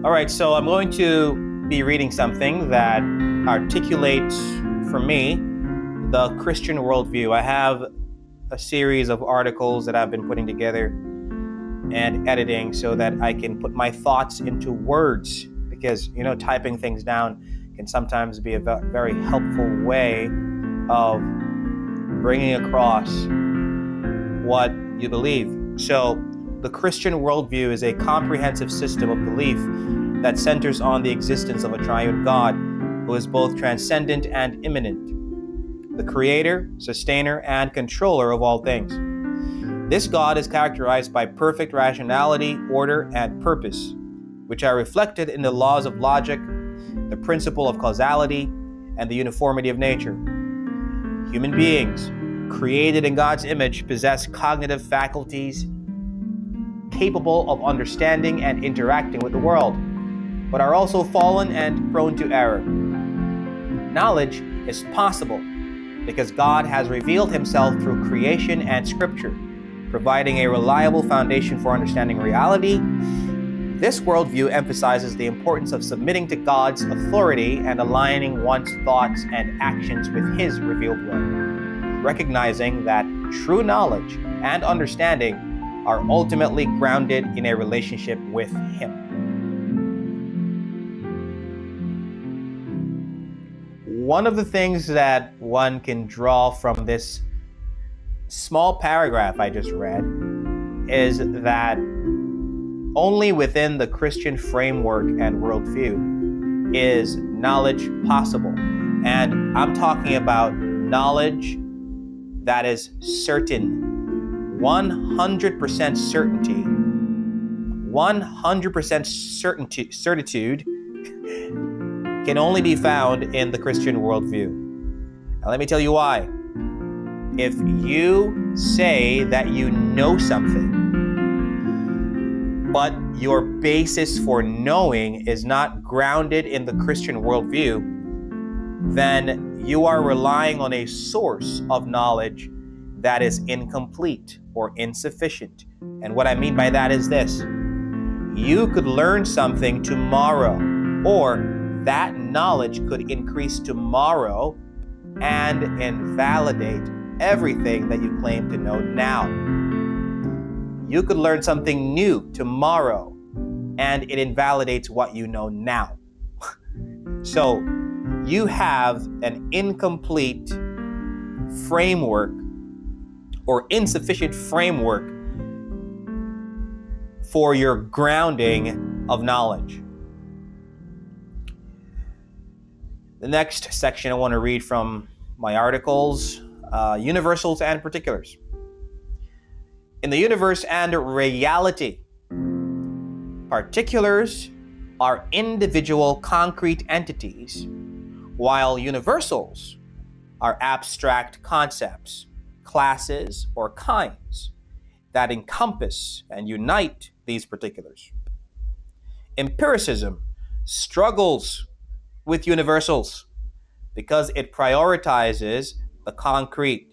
All right, so I'm going to be reading something that articulates for me the Christian worldview. I have a series of articles that I've been putting together and editing so that I can put my thoughts into words, because typing things down can sometimes be a very helpful way of bringing across what you believe. So the Christian worldview is a comprehensive system of belief that centers on the existence of a triune God who is both transcendent and immanent, the creator, sustainer, and controller of all things. This God is characterized by perfect rationality, order, and purpose, which are reflected in the laws of logic, the principle of causality, and the uniformity of nature. Human beings, created in God's image, possess cognitive faculties capable of understanding and interacting with the world, but are also fallen and prone to error. Knowledge is possible because God has revealed himself through creation and scripture, providing a reliable foundation for understanding reality. This worldview emphasizes the importance of submitting to God's authority and aligning one's thoughts and actions with his revealed will, recognizing that true knowledge and understanding are ultimately grounded in a relationship with him. One of the things that one can draw from this small paragraph I just read is that only within the Christian framework and worldview is knowledge possible. And I'm talking about knowledge that is certain, 100% certainty, 100% certitude can only be found in the Christian worldview. And let me tell you why. If you say that you know something, but your basis for knowing is not grounded in the Christian worldview, then you are relying on a source of knowledge that is incomplete or insufficient. And what I mean by that is this. You could learn something tomorrow, or that knowledge could increase tomorrow and invalidate everything that you claim to know now. You could learn something new tomorrow and it invalidates what you know now. So you have an incomplete framework or insufficient framework for your grounding of knowledge. The next section I want to read from my articles, universals and particulars. In the universe and reality, particulars are individual concrete entities, while universals are abstract concepts, classes, or kinds that encompass and unite these particulars. Empiricism struggles with universals because it prioritizes the concrete,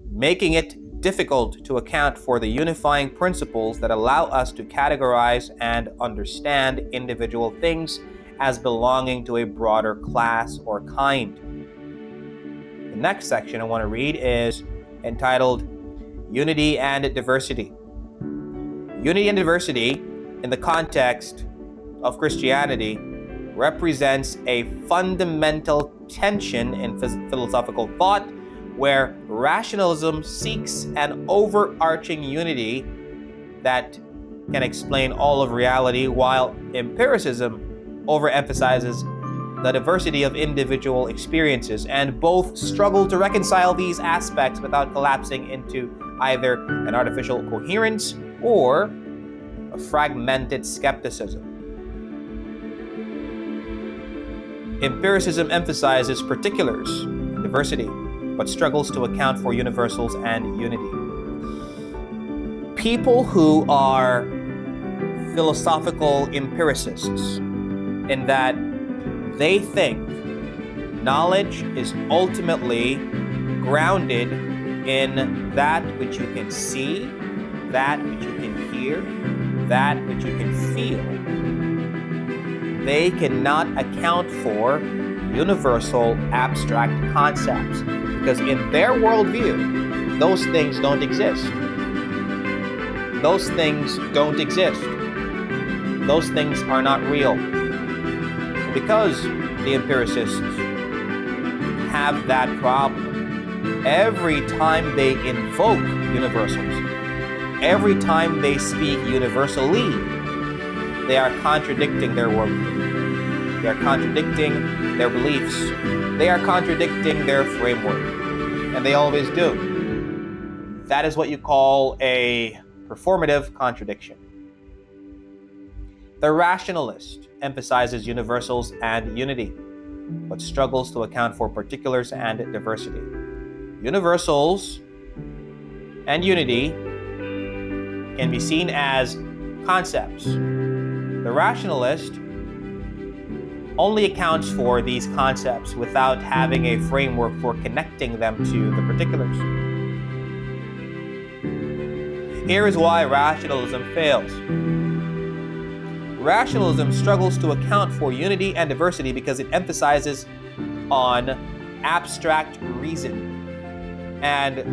making it difficult to account for the unifying principles that allow us to categorize and understand individual things as belonging to a broader class or kind. The next section I want to read is entitled Unity and Diversity. Unity and diversity, in the context of Christianity, represents a fundamental tension in philosophical thought where rationalism seeks an overarching unity that can explain all of reality, while empiricism overemphasizes the diversity of individual experiences, and both struggle to reconcile these aspects without collapsing into either an artificial coherence or a fragmented skepticism. Empiricism emphasizes particulars and diversity, but struggles to account for universals and unity. People who are philosophical empiricists, in that they think knowledge is ultimately grounded in that which you can see, that which you can hear, that which you can feel, they cannot account for universal abstract concepts because in their worldview, those things don't exist. Those things don't exist. Those things are not real. Because the empiricists have that problem, every time they invoke universals, every time they speak universally, they are contradicting their worldview. They are contradicting their beliefs. They are contradicting their framework. And they always do. That is what you call a performative contradiction. The rationalist emphasizes universals and unity, but struggles to account for particulars and diversity. Universals and unity can be seen as concepts. The rationalist only accounts for these concepts without having a framework for connecting them to the particulars. Here is why rationalism fails. Rationalism struggles to account for unity and diversity because it emphasizes on abstract reason and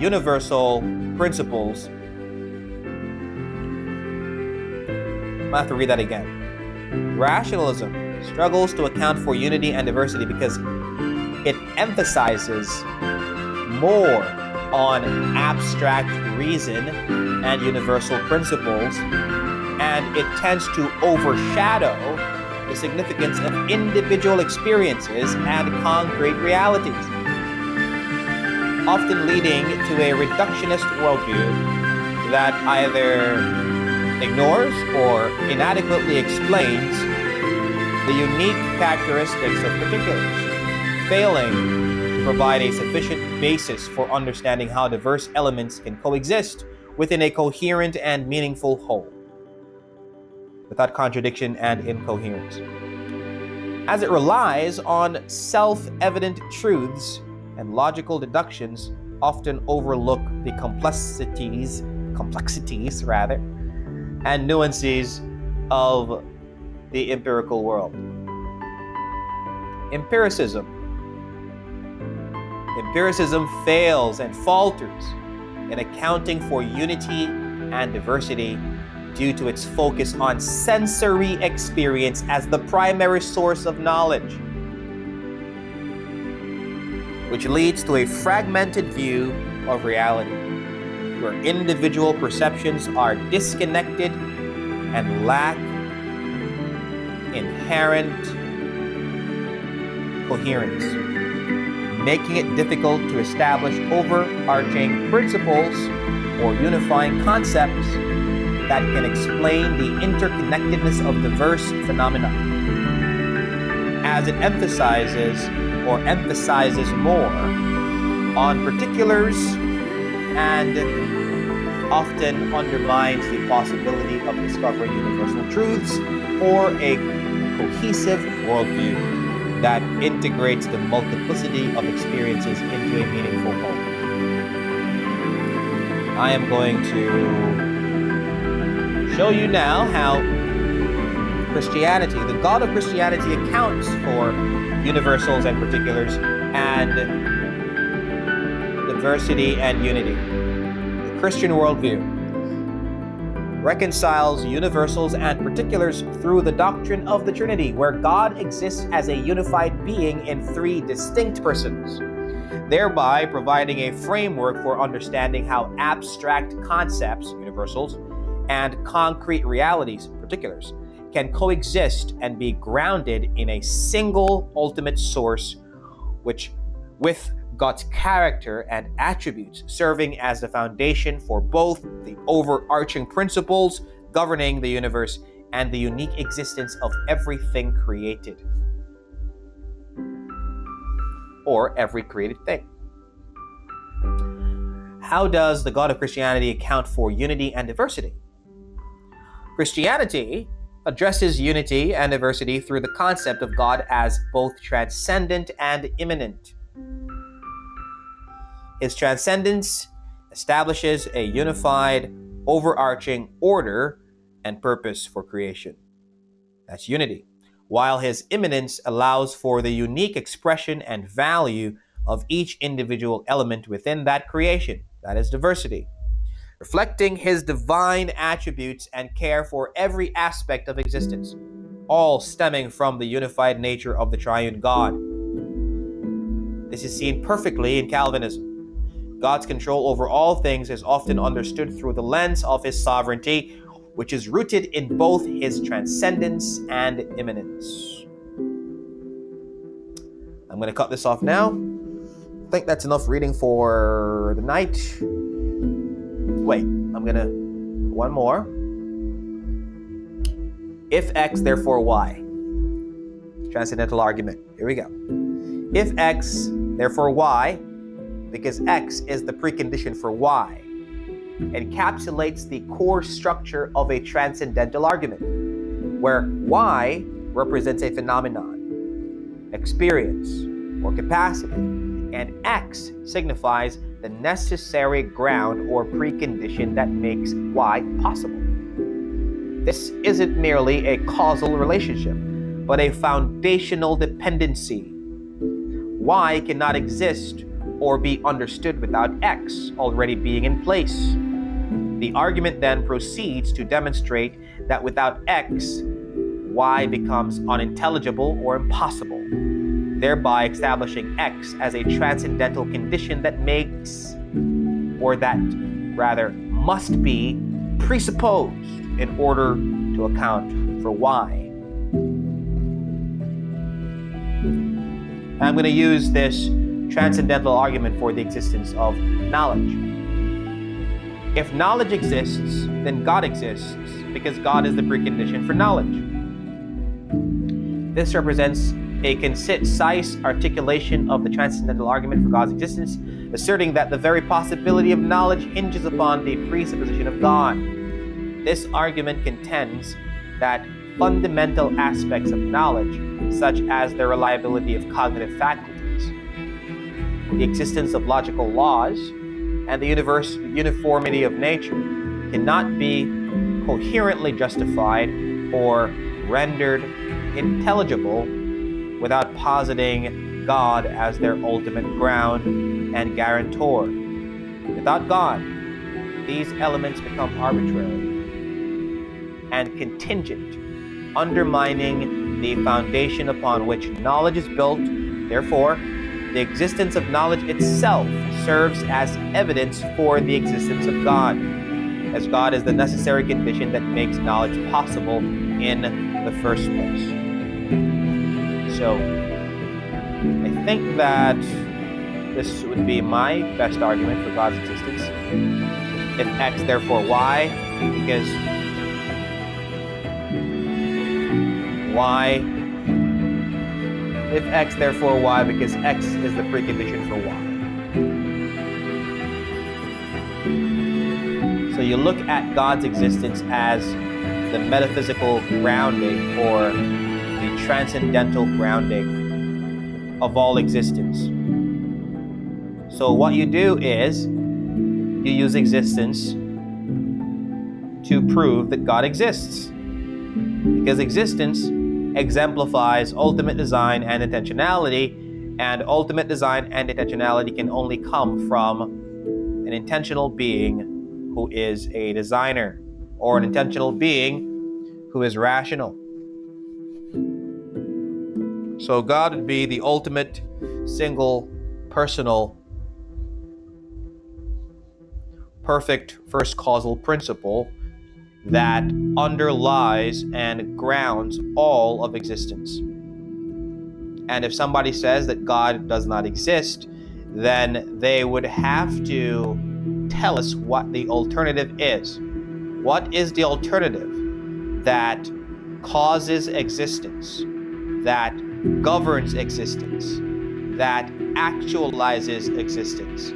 universal principles. I have to read that again. Rationalism struggles to account for unity and diversity because it emphasizes more on abstract reason and universal principles, and it tends to overshadow the significance of individual experiences and concrete realities, often leading to a reductionist worldview that either ignores or inadequately explains the unique characteristics of particulars, failing to provide a sufficient basis for understanding how diverse elements can coexist within a coherent and meaningful whole, without contradiction and incoherence. As it relies on self-evident truths and logical deductions, often overlook the complexities and nuances of the empirical world. Empiricism fails and falters in accounting for unity and diversity due to its focus on sensory experience as the primary source of knowledge, which leads to a fragmented view of reality, where individual perceptions are disconnected and lack inherent coherence, making it difficult to establish overarching principles or unifying concepts that can explain the interconnectedness of diverse phenomena, as it emphasizes more on particulars and often undermines the possibility of discovering universal truths or a cohesive worldview that integrates the multiplicity of experiences into a meaningful whole. I am going to show you now how Christianity, the God of Christianity, accounts for universals and particulars and diversity and unity. The Christian worldview reconciles universals and particulars through the doctrine of the Trinity, where God exists as a unified being in three distinct persons, thereby providing a framework for understanding how abstract concepts, universals, and concrete realities, particulars, can coexist and be grounded in a single ultimate source, which with God's character and attributes serving as the foundation for both the overarching principles governing the universe and the unique existence of everything created, or every created thing. How does the God of Christianity account for unity and diversity? Christianity addresses unity and diversity through the concept of God as both transcendent and immanent. His transcendence establishes a unified, overarching order and purpose for creation. That's unity. While his immanence allows for the unique expression and value of each individual element within that creation. That is diversity. Reflecting his divine attributes and care for every aspect of existence, all stemming from the unified nature of the triune God. This is seen perfectly in Calvinism. God's control over all things is often understood through the lens of his sovereignty, which is rooted in both his transcendence and immanence. I'm going to cut this off now. I think that's enough reading for the night. Wait, I'm going to... one more. If X, therefore Y. Transcendental argument. Here we go. If X, therefore Y, because X is the precondition for Y, encapsulates the core structure of a transcendental argument, where Y represents a phenomenon, experience, or capacity, and X signifies the necessary ground or precondition that makes Y possible. This isn't merely a causal relationship, but a foundational dependency. Y cannot exist or be understood without X already being in place. The argument then proceeds to demonstrate that without X, Y becomes unintelligible or impossible, thereby establishing X as a transcendental condition that makes, or that rather must be, presupposed in order to account for Y. I'm going to use this transcendental argument for the existence of knowledge. If knowledge exists, then God exists, because God is the precondition for knowledge. This represents a concise articulation of the transcendental argument for God's existence, asserting that the very possibility of knowledge hinges upon the presupposition of God. This argument contends that fundamental aspects of knowledge, such as the reliability of cognitive faculties, the existence of logical laws, and the uniformity of nature, cannot be coherently justified or rendered intelligible without positing God as their ultimate ground and guarantor. Without God, these elements become arbitrary and contingent, undermining the foundation upon which knowledge is built. Therefore, the existence of knowledge itself serves as evidence for the existence of God, as God is the necessary condition that makes knowledge possible in the first place. So, I think that this would be my best argument for God's existence. If X, therefore Y, because Y. If X, therefore Y, because X is the precondition for Y. So you look at God's existence as the metaphysical grounding or the transcendental grounding of all existence. So what you do is you use existence to prove that God exists, because existence exemplifies ultimate design and intentionality, and ultimate design and intentionality can only come from an intentional being who is a designer, or an intentional being who is rational. So God would be the ultimate, single, personal, perfect first causal principle that underlies and grounds all of existence. And if somebody says that God does not exist, then they would have to tell us what the alternative is. What is the alternative that causes existence, that governs existence, that actualizes existence?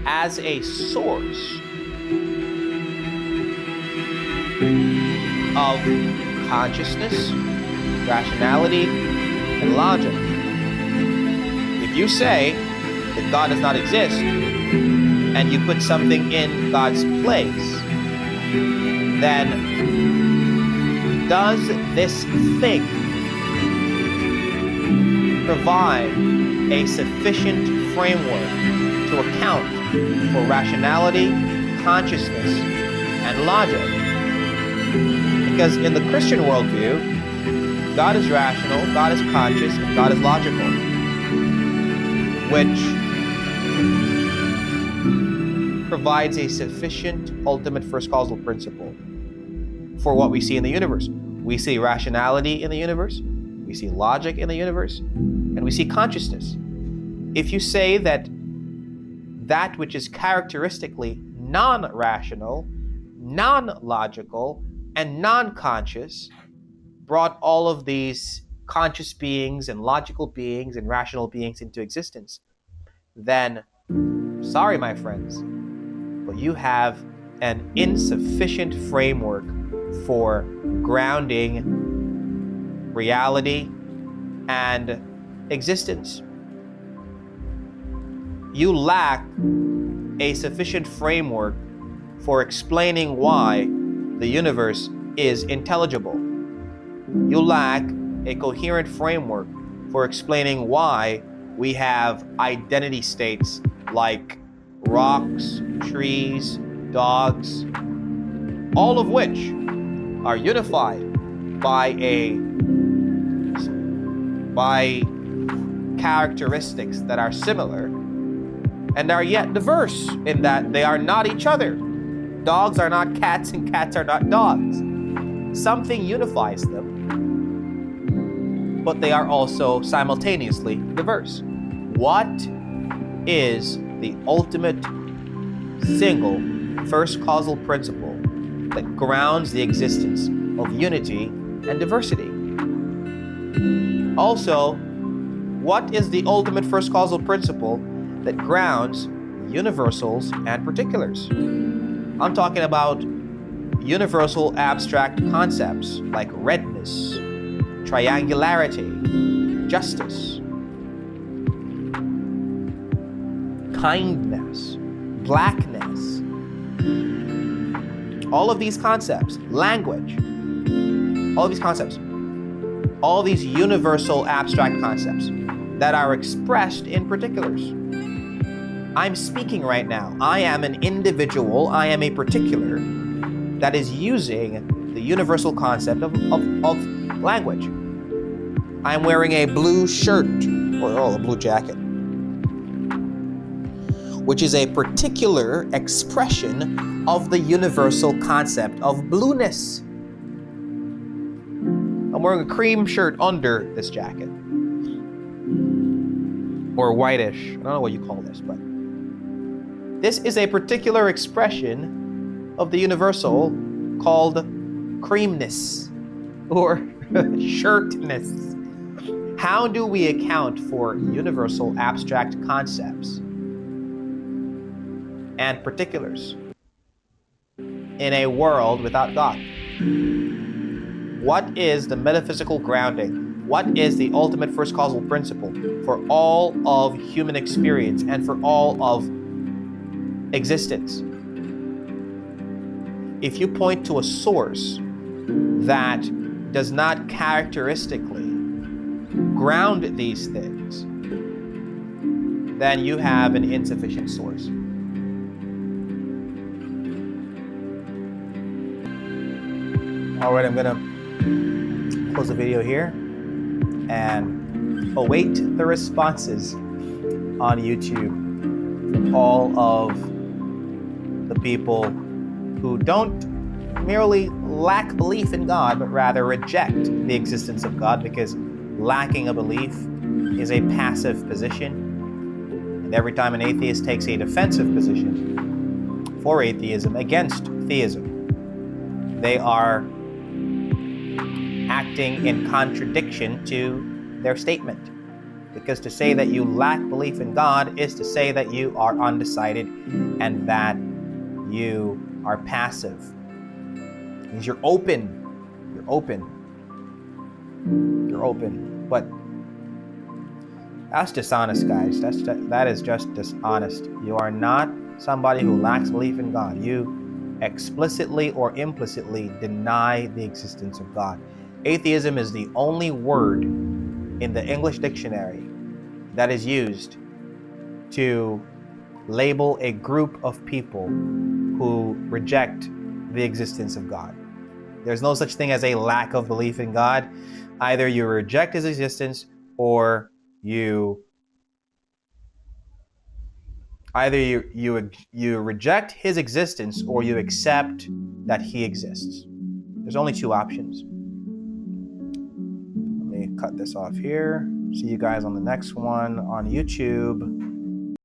As a source of consciousness, rationality, and logic. If you say that God does not exist, and you put something in God's place, then does this thing provide a sufficient framework to account for rationality, consciousness, and logic? Because in the Christian worldview, God is rational, God is conscious, and God is logical, which provides a sufficient ultimate first causal principle for what we see in the universe. We see rationality in the universe, we see logic in the universe, and we see consciousness. If you say that that which is characteristically non-rational, non-logical, and non-conscious brought all of these conscious beings and logical beings and rational beings into existence, then, sorry my friends, but you have an insufficient framework for grounding reality and existence. You lack a sufficient framework for explaining why the universe is intelligible. You lack a coherent framework for explaining why we have identity states like rocks, trees, dogs, all of which are unified by characteristics that are similar and are yet diverse in that they are not each other. Dogs are not cats and cats are not dogs. Something unifies them, but they are also simultaneously diverse. What is the ultimate single first causal principle that grounds the existence of unity and diversity? Also, what is the ultimate first causal principle that grounds universals and particulars? I'm talking about universal abstract concepts like redness, triangularity, justice, kindness, blackness. All of these concepts, language, all of these concepts, all these universal abstract concepts that are expressed in particulars. I'm speaking right now. I am an individual, I am a particular that is using the universal concept of language. I'm wearing a blue shirt, or a blue jacket, which is a particular expression of the universal concept of blueness. I'm wearing a cream shirt under this jacket, or whitish. I don't know what you call this, but this is a particular expression of the universal called creamness or shirtness. How do we account for universal abstract concepts and particulars in a world without God? What is the metaphysical grounding? What is the ultimate first causal principle for all of human experience and for all of existence? If you point to a source that does not characteristically ground these things, then you have an insufficient source. All right, I'm gonna close the video here and await the responses on YouTube from all of the people who don't merely lack belief in God, but rather reject the existence of God, because lacking a belief is a passive position. And every time an atheist takes a defensive position for atheism against theism, they are acting in contradiction to their statement. Because to say that you lack belief in God is to say that you are undecided and that you are passive. It means you're open. But that's dishonest, guys. That is just dishonest. You are not somebody who lacks belief in God. You explicitly or implicitly deny the existence of God. Atheism is the only word in the English dictionary that is used to label a group of people who reject the existence of God. There's no such thing as a lack of belief in God. Either you reject his existence or you you reject his existence or you accept that he exists. There's only two options. Let me cut this off here. See you guys on the next one on YouTube.